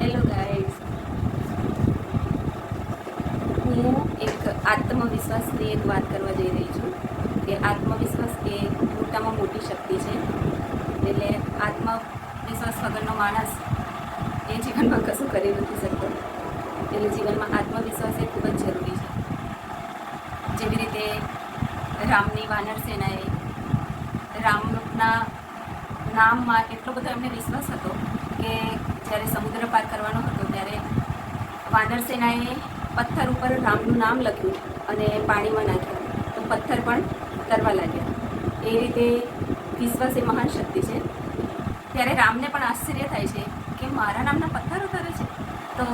Hello guys, હું એક આત્મવિશ્વાસની એક વાત કરવા જઈ રહી છું કે આત્મવિશ્વાસ એ મોટામાં મોટી શક્તિ છે. એટલે આત્મવિશ્વાસ વગરનો માણસ એ જીવનમાં કશું કરી નથી શકતો. એટલે જીવનમાં આત્મવિશ્વાસ એ ખૂબ જ જરૂરી છે. જેવી રીતે રામની વાનર સેનાએ રામના નામમાં એટલો બધો એમને વિશ્વાસ હતો કે જ્યારે સમુદ્ર પાર કરવાનો હતો ત્યારે વાનર સેનાએ પથ્થર ઉપર રામનું નામ લખ્યું અને પાણીમાં નાખ્યા, તો પથ્થર પણ તરવા લાગ્યા. એ રીતે વિશ્વાસ એ મહાન શક્તિ છે. ત્યારે રામને પણ આશ્ચર્ય થાય છે કે મારા નામના પથ્થરો તરે છે. તો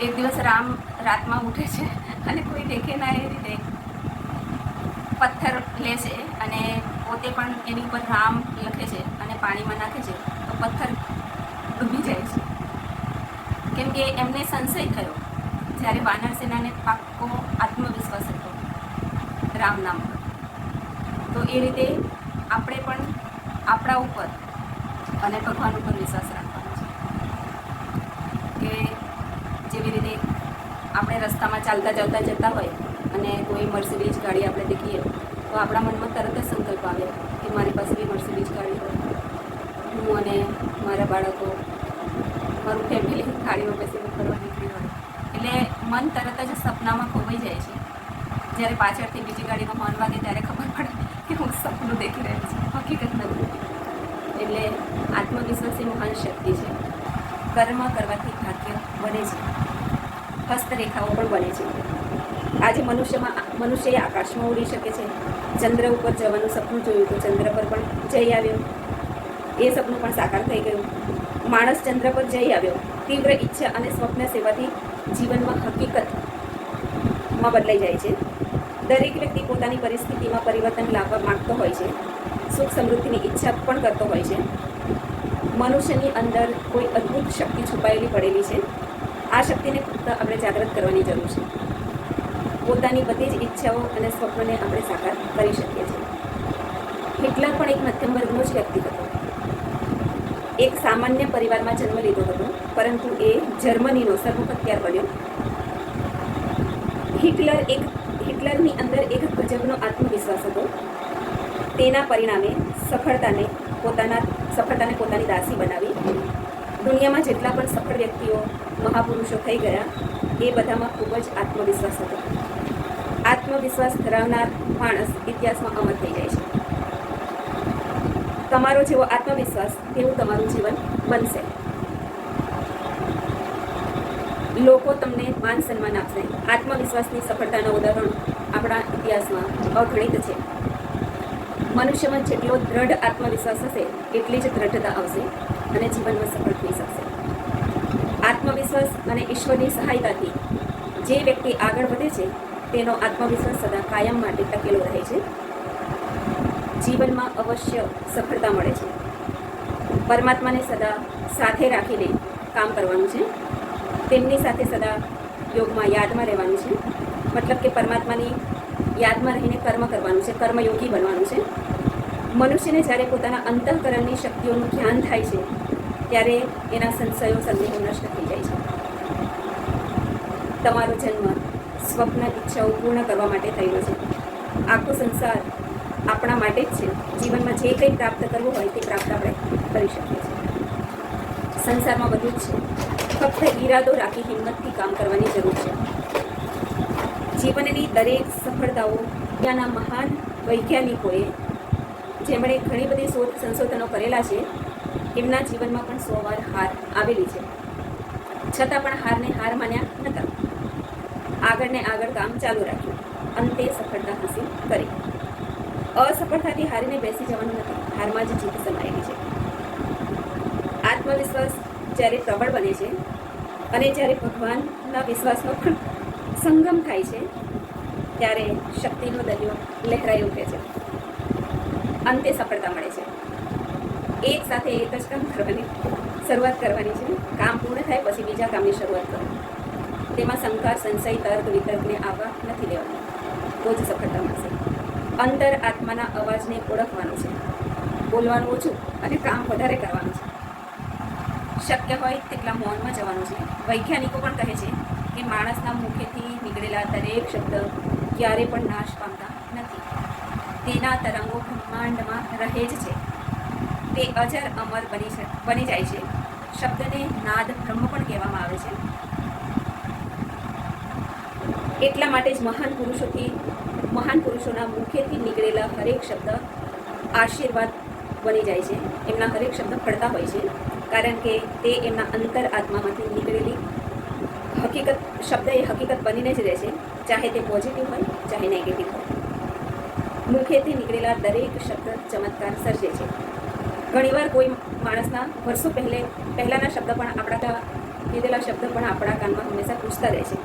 એક દિવસ રામ રાતમાં ઉઠે છે અને કોઈ દેખે ના એ રીતે પથ્થર લે છે અને પોતે પણ એની ઉપર રામ લખે છે અને પાણીમાં નાખે છે, તો પથ્થર ડૂબી જાય છે. કેમ કે એમને સંશય થયો, જ્યારે વાનર સેનાને પાક્કો આત્મવિશ્વાસ હતો રામ નામ પર. તો એ રીતે આપણે પણ આપણા ઉપર અને ભગવાન ઉપર વિશ્વાસ રાખવાનો છે. કે જેવી રીતે આપણે રસ્તામાં ચાલતા ચાલતા જતા હોય અને કોઈ મર્સિડીઝ ગાડી આપણે દેખીએ તો આપણા મનમાં તરત જ સંકલ્પ આવે કે મારી પાસે બી મર્સિડીઝ ગાડી હોય, હું અને મારા બાળકો, મારું ફેમિલી ગાડીમાં બેસીને ફરવા નીકળી હોય. એટલે મન તરત જ સપનામાં ખોવાઈ જાય છે. જ્યારે પાછળથી બીજી ગાડીનો હોર્ન વાગે ત્યારે ખબર પડે કે હું સપનું દેખી રહ્યો છું, હકીકત નથી. એટલે આત્મવિશ્વાસ એ મહાન શક્તિ છે. કર્મ કરવાથી ભાગ્ય બને છે, હસ્તરેખાઓ પણ બને છે. આજે મનુષ્યએ આકાશમાં ઉડી શકે છે. ચંદ્ર ઉપર જવાનું સપનું જોયું તો ચંદ્ર પર પણ જઈ આવ્યો, એ સપનું પણ સાકાર થઈ ગયું. માણસ ચંદ્ર પર જઈ આવ્યો. તીવ્ર ઈચ્છા અને સ્વપ્ન સેવાથી જીવનમાં હકીકતમાં બદલાઈ જાય છે. દરેક વ્યક્તિ પોતાની પરિસ્થિતિમાં પરિવર્તન લાવવા માંગતો હોય છે, સુખ સમૃદ્ધિની ઈચ્છા પણ કરતો હોય છે. મનુષ્યની અંદર કોઈ અદ્ભુત શક્તિ છુપાયેલી પડેલી છે. આ શક્તિને ફક્ત આપણે જાગૃત કરવાની જરૂર છે. પોતાની બધી જ ઈચ્છાઓ અને સ્વપ્નને આપણે સાકાર કરી શકીએ છીએ. હિટલર પણ એક મધ્યમ વર્ગનો જ વ્યક્તિ હતો. એક સામાન્ય પરિવારમાં જન્મ લીધો હતો, પરંતુ એ જર્મનીનો સર્વહત્યાર બન્યો. હિટલરની અંદર એક ગજબનો આત્મવિશ્વાસ હતો. તેના પરિણામે સફળતાને પોતાની દાસી બનાવી. દુનિયામાં જેટલા પણ સફળ વ્યક્તિઓ, મહાપુરુષો થઈ ગયા, એ બધામાં ખૂબ જ આત્મવિશ્વાસ હતો. આત્મવિશ્વાસ ધરાવનાર માણસ ઇતિહાસમાં અમર થઈ જાય છે. તમારો જેવો આત્મવિશ્વાસ તેવું તમારું જીવન બનશે. લોકો તમને માન સન્માન આપશે. આત્મવિશ્વાસની સફળતાના ઉદાહરણો આપણા ઇતિહાસમાં અગણિત છે. મનુષ્યમાં જેટલો દ્રઢ આત્મવિશ્વાસ હશે એટલી જ દ્રઢતા આવશે અને જીવનમાં સફળ થઈ શકશે. આત્મવિશ્વાસ અને ઈશ્વરની સહાયતાથી જે વ્યક્તિ આગળ વધે છે તેનો આત્મવિશ્વાસ સદા કાયમ માટે ટકેલો રહે છે. જીવનમાં અવશ્ય સફળતા મળે છે. પરમાત્માને સદા સાથે રાખીને કામ કરવાનું છે. તેમની સાથે સદા યોગમાં યાદમાં રહેવાનું છે. મતલબ કે પરમાત્માની યાદમાં રહીને કર્મ કરવાનું છે, કર્મયોગી બનવાનું છે. મનુષ્યને જ્યારે પોતાના અંતઃકરણની શક્તિઓનું ધ્યાન થાય છે ત્યારે એના સંશયો સંદેહો નષ્ટ થઈ જાય છે. તમારો જન્મ સ્વપ્ન ઈચ્છાઓ પૂર્ણ કરવા માટે થયેલો છે. આખો સંસાર આપણા માટે જ છે. જીવનમાં જે કંઈ પ્રાપ્ત કરવું હોય તે પ્રાપ્ત આપણે કરી શકીએ છીએ. સંસારમાં બધું જ છે, ફક્ત ઈરાદો રાખી હિંમતથી કામ કરવાની જરૂર છે. જીવનની દરેક સફળતાઓ ત્યાંના મહાન વૈજ્ઞાનિકોએ, જેમણે ઘણી બધી શોધ સંશોધનો કરેલા છે, એમના જીવનમાં પણ 100 વાર હાર આવેલી છે. છતાં પણ હારને હાર માન્યા નહોતા. આગળ ને આગળ કામ ચાલુ રાખ્યું. અંતે સફળતા હાંસિલ કરી. અસફળતાથી હારીને બેસી જવાનું નથી, હારમાં જ જીત સમાયેલી છે. આત્મવિશ્વાસ જ્યારે પ્રબળ બને છે અને જ્યારે ભગવાનના વિશ્વાસનો પણ સંગમ થાય છે ત્યારે શક્તિનો દરિયો લહેરાઈ ઉઠે છે. અંતે સફળતા મળે છે. એક સાથે એક જ કામ કરવાની શરૂઆત કરવાની છે. કામ પૂર્ણ થાય પછી બીજા કામની શરૂઆત કરો. તેમાં શંકા, સંશય, તર્ક વિતર્કને આવવા નથી દેવાનું, તો જ સફળતા મળશે. અંતર આત્માના અવાજને ઓળખવાનો છે. બોલવાનું ઓછું અને કામ વધારે કરવાનું છે. શક્ય હોય તેટલા મૌનમાં જવાનું છે. વૈજ્ઞાનિકો પણ કહે છે કે માણસના મુખેથી નીકળેલા દરેક શબ્દ ક્યારે પણ નાશ પામતા નથી. તેના તરંગો બ્રહ્માંડમાં રહે જ છે. તે અજર અમર બની જાય છે. શબ્દને નાદ બ્રહ્મ પણ કહેવામાં આવે છે. એટલા માટે જ મહાન પુરુષોના મુખેથી નીકળેલા હરેક શબ્દ આશીર્વાદ બની જાય છે. એમના હરેક શબ્દ ફળતા હોય છે, કારણ કે તે એમના અંતર આત્મામાંથી નીકળેલી શબ્દ એ હકીકત બનીને જ રહે છે, ચાહે તે પોઝિટિવ હોય ચાહે નેગેટિવ હોય. મુખેથી નીકળેલા દરેક શબ્દ ચમત્કાર સર્જે છે. ઘણીવાર કોઈ માણસના વર્ષો પહેલાના શબ્દ પણ કીધેલા શબ્દ પણ આપણા કાનમાં હંમેશા પૂછતા રહે છે.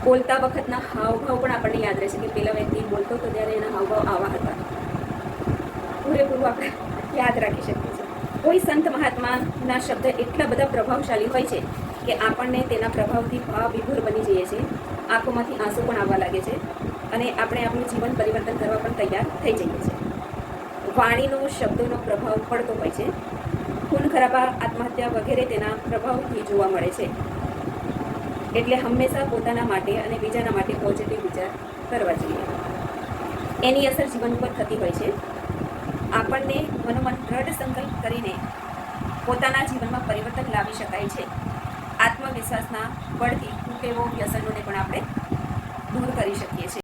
બોલતા વખતના હાવભાવ પણ આપણને યાદ રહેશે કે પેલા વ્યક્તિ બોલતો હતો ત્યારે એના હાવભાવ આવા હતા. પૂરેપૂરું આપણે યાદ રાખી શકીએ છીએ. કોઈ સંત મહાત્માના શબ્દ એટલા બધા પ્રભાવશાળી હોય છે કે આપણને તેના પ્રભાવથી ભાવ વિભોર બની જઈએ છીએ. આંખોમાંથી આંસુ પણ આવવા લાગે છે અને આપણે આપણું જીવન પરિવર્તન કરવા પણ તૈયાર થઈ જઈએ છીએ. વાણીનો શબ્દોનો પ્રભાવ પડતો હોય છે. ખૂન ખરાબા, આત્મહત્યા વગેરે તેના પ્રભાવથી જોવા મળે છે. એટલે હંમેશા પોતાના માટે અને બીજાના માટે પોઝિટિવ વિચાર કરવા જોઈએ. એની અસર જીવન ઉપર થતી હોય છે. આપણને મનોમન દ્રઢ સંકલ્પ કરીને પોતાના જીવનમાં પરિવર્તન લાવી શકાય છે. આત્મવિશ્વાસના બળથી કુટેવો, વ્યસન